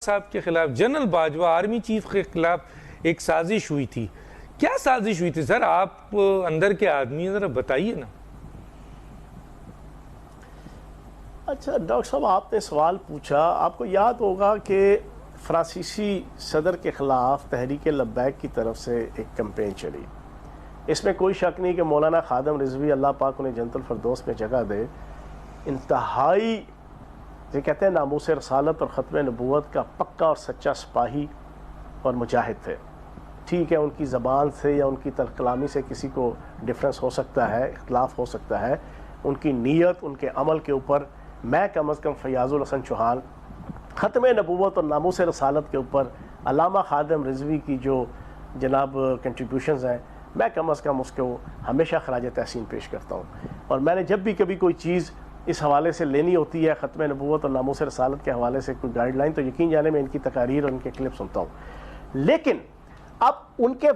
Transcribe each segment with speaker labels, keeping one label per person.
Speaker 1: صاحب کے خلاف، جنرل باجوہ آرمی چیف کے خلاف ایک سازش ہوئی تھی. کیا سازش ہوئی تھی سر؟ آپ اندر کے آدمی ذرا بتائیے نا.
Speaker 2: اچھا ڈاکٹر صاحب، آپ نے سوال پوچھا. آپ کو یاد ہوگا کہ فرانسیسی صدر کے خلاف تحریک لبیک کی طرف سے ایک کمپین چلی. اس میں کوئی شک نہیں کہ مولانا خادم رضوی اللہ پاک انہیں جنت الفردوس میں جگہ دے، انتہائی یہ کہتے ہیں ناموس رسالت اور ختم نبوت کا پکا اور سچا سپاہی اور مجاہد تھے. ٹھیک ہے، ان کی زبان سے یا ان کی تلخ کلامی سے کسی کو ڈفرنس ہو سکتا ہے، اختلاف ہو سکتا ہے. ان کی نیت، ان کے عمل کے اوپر میں کم از کم فیاض الحسن چوہان ختم نبوت اور ناموس رسالت کے اوپر علامہ خادم رضوی کی جو جناب کنٹریبیوشنز ہیں، میں کم از کم اس کو ہمیشہ خراج تحسین پیش کرتا ہوں. اور میں نے جب بھی کبھی کوئی چیز اس حوالے سے لینی ہوتی ہے، ختم نبوت اور ناموس رسالت کے حوالے سے کوئی گائیڈ لائن، تو یقین جانے میں ان کی تقاریر اور ان کے کلپ سنتا ہوں. لیکن اب ان کے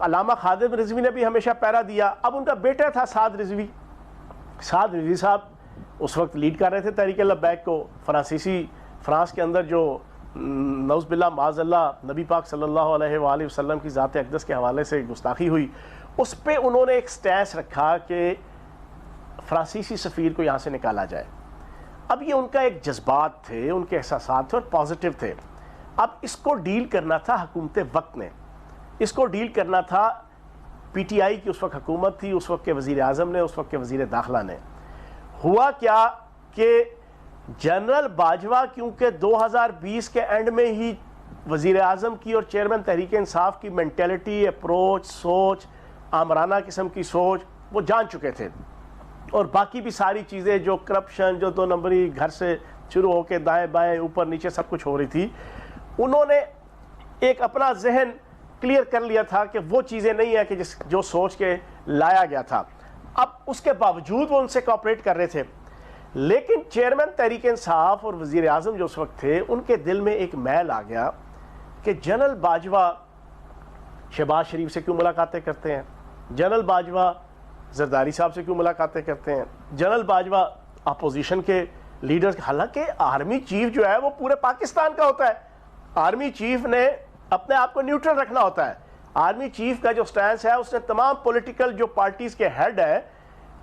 Speaker 2: علامہ خادم رضوی نے بھی ہمیشہ پیرا دیا. اب ان کا بیٹا تھا سعد رضوی. سعد رضوی صاحب اس وقت لیڈ کر رہے تھے تحریک لبیک کو. فرانس کے اندر جو نعوذ باللہ معاذ اللہ نبی پاک صلی اللہ علیہ وآلہ وسلم کی ذات اقدس کے حوالے سے گستاخی ہوئی، اس پہ انہوں نے ایک سٹینس رکھا کہ فرانسیسی سفیر کو یہاں سے نکالا جائے. اب یہ ان کا ایک جذبات تھے، ان کے احساسات تھے اور پازیٹیو تھے. اب اس کو ڈیل کرنا تھا حکومت وقت نے، اس کو ڈیل کرنا تھا پی ٹی آئی کی اس وقت حکومت تھی، اس وقت کے وزیر اعظم نے، اس وقت کے وزیر داخلہ نے. ہوا کیا کہ جنرل باجوہ کیونکہ 2020 کے اینڈ میں ہی وزیر اعظم کی اور چیئرمین تحریک انصاف کی مینٹیلٹی، اپروچ، سوچ، آمرانہ قسم کی سوچ وہ جان چکے تھے، اور باقی بھی ساری چیزیں جو کرپشن، جو دو نمبری گھر سے شروع ہو کے دائیں بائیں اوپر نیچے سب کچھ ہو رہی تھی، انہوں نے ایک اپنا ذہن کلیئر کر لیا تھا کہ وہ چیزیں نہیں ہیں کہ جو سوچ کے لایا گیا تھا. اب اس کے باوجود وہ ان سے کوآپریٹ کر رہے تھے. لیکن چیئرمین تحریک انصاف اور وزیر اعظم جو اس وقت تھے، ان کے دل میں ایک میل آ گیا کہ جنرل باجوہ شہباز شریف سے کیوں ملاقاتیں کرتے ہیں، جنرل باجوہ زرداری صاحب سے کیوں ملاقاتیں کرتے ہیں، جنرل باجوہ اپوزیشن کے لیڈرز. حالانکہ آرمی چیف جو ہے وہ پورے پاکستان کا ہوتا ہے. آرمی چیف نے اپنے آپ کو نیوٹرل رکھنا ہوتا ہے. آرمی چیف کا جو سٹینس ہے، اس نے تمام پولیٹیکل جو پارٹیز کے ہیڈ ہے،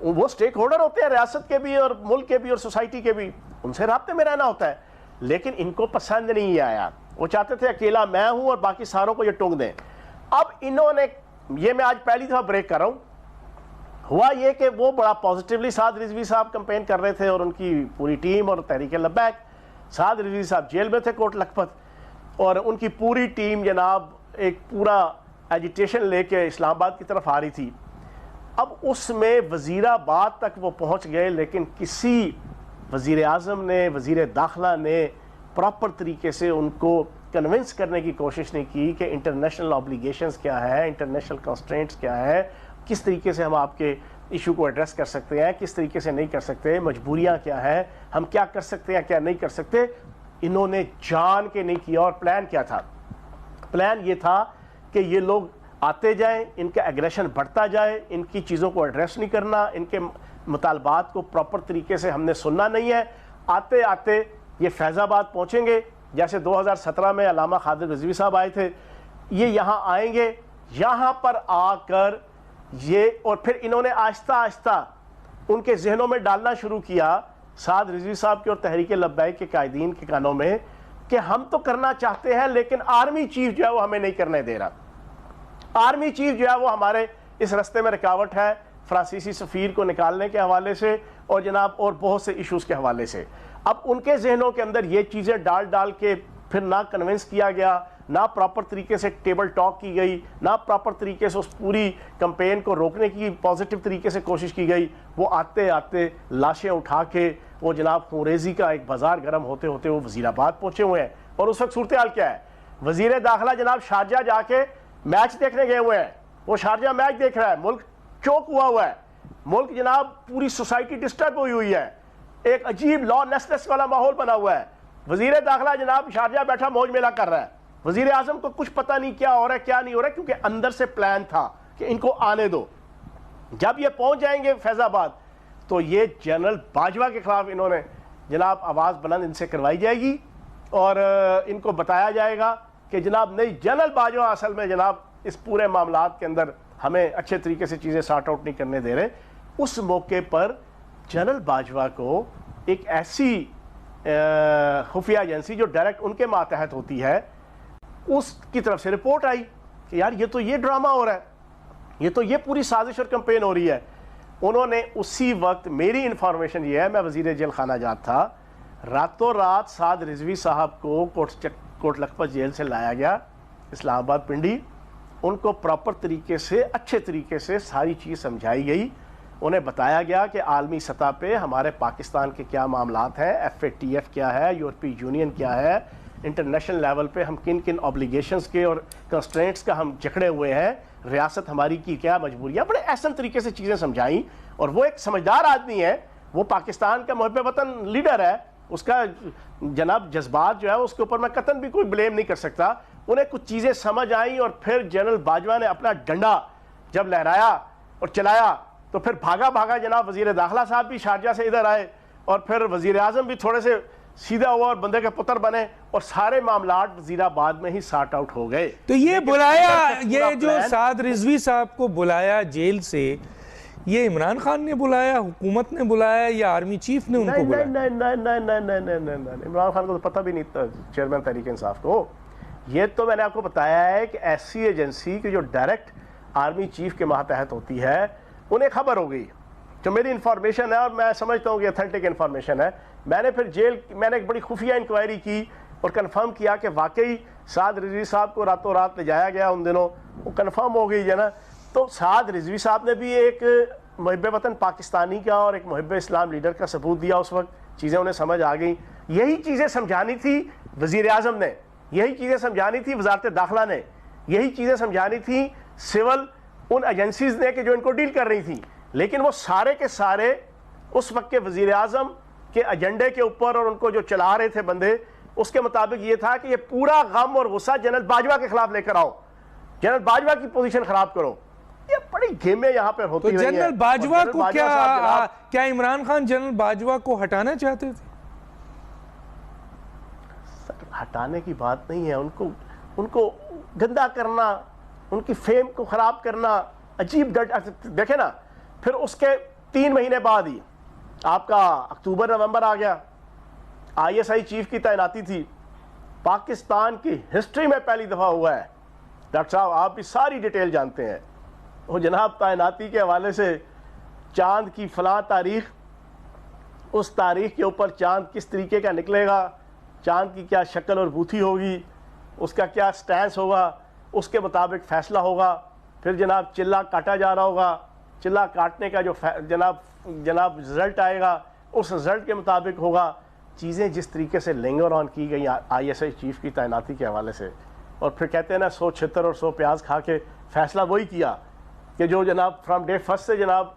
Speaker 2: وہ سٹیک ہولڈر ہوتے ہیں، ریاست کے بھی اور ملک کے بھی اور سوسائٹی کے بھی، ان سے رابطے میں رہنا ہوتا ہے. لیکن ان کو پسند نہیں آیا، وہ چاہتے تھے اکیلا میں ہوں اور باقی ساروں کو یہ ٹونگ دیں. اب انہوں نے، یہ میں آج پہلی دفعہ بریک کر رہا ہوں، ہوا یہ کہ وہ بڑا پازیٹیولی سعد رضوی صاحب کمپین کر رہے تھے اور ان کی پوری ٹیم اور تحریک لبیک. سعد رضوی صاحب جیل میں تھے کوٹ لکھپت، اور ان کی پوری ٹیم جناب ایک پورا ایجیٹیشن لے کے اسلام آباد کی طرف آ رہی تھی. اب اس میں وزیر آباد تک وہ پہنچ گئے، لیکن کسی وزیر اعظم نے، وزیر داخلہ نے پراپر طریقے سے ان کو کنونس کرنے کی کوشش نہیں کی کہ انٹرنیشنل آبلیگیشنز کیا ہے، انٹرنیشنل کنسٹرینٹس کیا ہے، کس طریقے سے ہم آپ کے ایشو کو ایڈریس کر سکتے ہیں، کس طریقے سے نہیں کر سکتے، مجبوریاں کیا ہیں، ہم کیا کر سکتے ہیں کیا نہیں کر سکتے. انہوں نے جان کے نہیں کیا. اور پلان کیا تھا؟ پلان یہ تھا کہ یہ لوگ آتے جائیں، ان کا ایگریشن بڑھتا جائے، ان کی چیزوں کو ایڈریس نہیں کرنا، ان کے مطالبات کو پراپر طریقے سے ہم نے سننا نہیں ہے. آتے آتے یہ فیض آباد پہنچیں گے، جیسے 2017 میں علامہ خادم رضوی صاحب آئے تھے، یہ یہاں آئیں گے. یہاں پر آ کر یہ، اور پھر انہوں نے آہستہ آہستہ ان کے ذہنوں میں ڈالنا شروع کیا، سعد رضوی صاحب کے اور تحریک لبیک کے قائدین کے کانوں میں، کہ ہم تو کرنا چاہتے ہیں لیکن آرمی چیف جو ہے وہ ہمیں نہیں کرنے دے رہا. آرمی چیف جو ہے وہ ہمارے اس رستے میں رکاوٹ ہے، فرانسیسی سفیر کو نکالنے کے حوالے سے اور جناب اور بہت سے ایشوز کے حوالے سے. اب ان کے ذہنوں کے اندر یہ چیزیں ڈال کے پھر نہ کنونس کیا گیا، نہ پراپر طریقے سے ٹیبل ٹاک کی گئی، نہ پراپر طریقے سے اس پوری کمپین کو روکنے کی پازیٹیو طریقے سے کوشش کی گئی. وہ آتے آتے لاشیں اٹھا کے وہ جناب خونریزی کا ایک بازار گرم ہوتے ہوتے وہ وزیر آباد پہنچے ہوئے ہیں. اور اس وقت صورتحال کیا ہے؟ وزیر داخلہ جناب شارجہ جا کے میچ دیکھنے گئے ہوئے ہیں. وہ شارجہ میچ دیکھ رہا ہے، ملک چوک ہوا ہے، ملک جناب پوری سوسائٹی ڈسٹرب ہوئی ہے، ایک عجیب لا نیسنس والا ماحول بنا ہوا ہے. وزیر داخلہ جناب شارجہ بیٹھا موج میلہ کر رہا ہے. وزیر اعظم کو کچھ پتہ نہیں کیا ہو رہا ہے کیا نہیں ہو رہا ہے، کیونکہ اندر سے پلان تھا کہ ان کو آنے دو. جب یہ پہنچ جائیں گے فیض آباد تو یہ جنرل باجوہ کے خلاف انہوں نے جناب آواز بلند ان سے کروائی جائے گی اور ان کو بتایا جائے گا کہ جناب نہیں، جنرل باجوہ اصل میں جناب اس پورے معاملات کے اندر ہمیں اچھے طریقے سے چیزیں سارٹ آؤٹ نہیں کرنے دے رہے. اس موقع پر جنرل باجوہ کو ایک ایسی خفیہ ایجنسی جو ڈائریکٹ ان کے ماتحت ہوتی ہے، اس کی طرف سے رپورٹ آئی کہ یار یہ ڈرامہ ہو رہا ہے، یہ پوری سازش اور کمپین ہو رہی ہے. انہوں نے اسی وقت، میری انفارمیشن یہ ہے، میں وزیر جیل خانہ جات تھا، راتوں رات سعد رضوی صاحب کو کوٹ لکھپت جیل سے لایا گیا اسلام آباد پنڈی. ان کو پراپر طریقے سے، اچھے طریقے سے ساری چیز سمجھائی گئی. انہیں بتایا گیا کہ عالمی سطح پہ ہمارے پاکستان کے کیا معاملات ہیں، FATF کیا ہے، یورپی یونین کیا ہے، انٹرنیشنل لیول پہ ہم کن کن آبلیگیشنز کے اور کنسٹرینٹس کا ہم جکڑے ہوئے ہیں، ریاست ہماری کی کیا مجبوریاں، بڑے احسن طریقے سے چیزیں سمجھائیں. اور وہ ایک سمجھدار آدمی ہے، وہ پاکستان کا محب وطن لیڈر ہے، اس کا جناب جذبات جو ہے اس کے اوپر میں قطعاً بھی کوئی بلیم نہیں کر سکتا. انہیں کچھ چیزیں سمجھ آئیں اور پھر جنرل باجوہ نے اپنا ڈنڈا جب لہرایا اور چلایا تو پھر بھاگا جناب وزیر داخلہ صاحب بھی شارجہ سے ادھر آئے اور پھر وزیر اعظم بھی تھوڑے سے سیدھا ہوا اور بندے کے پتر بنے اور سارے معاملات وزیر آباد میں ہی سارٹ آؤٹ ہو گئے.
Speaker 1: تو یہ بلایا، یہ جو سعد رضوی صاحب کو بلایا جیل سے، یہ عمران خان نے بلایا، حکومت نے بلایا، یا آرمی چیف نے ان کو بلایا؟
Speaker 2: نہیں، عمران خان کو تو پتہ بھی نہیں تھا، چیئرمین تحریک انصاف کو. یہ تو میں نے آپ کو بتایا ہے کہ ایسی ایجنسی کی جو ڈائریکٹ آرمی چیف کے ماتحت ہوتی ہے، انہیں خبر ہو گئی، جو میری انفارمیشن ہے اور میں سمجھتا ہوں کہ اتھینٹک انفارمیشن ہے. میں نے پھر میں نے ایک بڑی خفیہ انکوائری کی اور کنفرم کیا کہ واقعی سعد رضوی صاحب کو راتوں رات لے جایا گیا ان دنوں، وہ کنفرم ہو گئی ہے نا. تو سعد رضوی صاحب نے بھی ایک محب وطن پاکستانی کا اور ایک محب اسلام لیڈر کا ثبوت دیا. اس وقت چیزیں انہیں سمجھ آ گئیں. یہی چیزیں سمجھانی تھی وزیر اعظم نے، یہی چیزیں سمجھانی تھی وزارت داخلہ نے، یہی چیزیں سمجھانی تھی سول ان ایجنسیز نے کہ جو ان کو ڈیل کر رہی تھیں. لیکن وہ سارے کے سارے اس وقت کے وزیر اعظم کے ایجنڈے کے اوپر اور ان کو جو چلا رہے تھے بندے، اس کے مطابق یہ تھا کہ یہ پورا غم اور غصہ جنرل باجوہ کے خلاف لے کر آؤ، جنرل باجوہ کی پوزیشن خراب کرو. یہ بڑی گیمیں یہاں پہ ہوتی
Speaker 1: ہیں. جنرل باجوہ کو کیا عمران خان جنرل باجوہ کو ہٹانا چاہتے تھے؟
Speaker 2: ہٹانے کی بات نہیں ہے، ان کو گندا کرنا، ان کی فیم کو خراب کرنا عجیب. دیکھیں نا، پھر اس کے 3 مہینے بعد ہی آپ کا اکتوبر نومبر آ گیا، ISI چیف کی تعیناتی تھی. پاکستان کی ہسٹری میں پہلی دفعہ ہوا ہے، ڈاکٹر صاحب آپ بھی ساری ڈیٹیل جانتے ہیں، وہ جناب تعیناتی کے حوالے سے چاند کی فلاں تاریخ، اس تاریخ کے اوپر چاند کس طریقے کا نکلے گا، چاند کی کیا شکل اور بوتھی ہوگی، اس کا کیا سٹینس ہوگا، اس کے مطابق فیصلہ ہوگا. پھر جناب چلہ کاٹا جا رہا ہوگا، چلہ کاٹنے کا جو جناب رزلٹ آئے گا اس رزلٹ کے مطابق ہوگا. چیزیں جس طریقے سے لنگر آن کی گئی ISI چیف کی تعیناتی کے حوالے سے، اور پھر کہتے ہیں نا 100 چھتر اور 100 پیاز کھا کے فیصلہ وہی کیا کہ جو جناب فرام ڈے فرسٹ سے جناب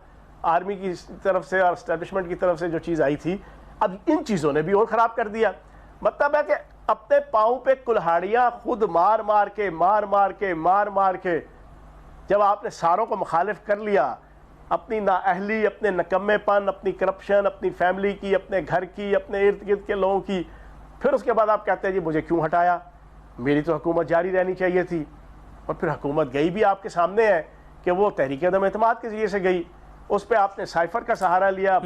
Speaker 2: آرمی کی طرف سے اور اسٹیبلشمنٹ کی طرف سے جو چیز آئی تھی، اب ان چیزوں نے بھی اور خراب کر دیا. مطلب ہے کہ اپنے پاؤں پہ کلہاڑیاں خود مار مار کے جب آپ نے ساروں کو مخالف کر لیا، اپنی نااہلی، اپنے نکمے پن، اپنی کرپشن، اپنی فیملی کی، اپنے گھر کی، اپنے ارد گرد کے لوگوں کی، پھر اس کے بعد آپ کہتے ہیں جی مجھے کیوں ہٹایا، میری تو حکومت جاری رہنی چاہیے تھی. اور پھر حکومت گئی بھی آپ کے سامنے ہے کہ وہ تحریک عدم اعتماد کے ذریعے سے گئی، اس پہ آپ نے سائفر کا سہارا لیا.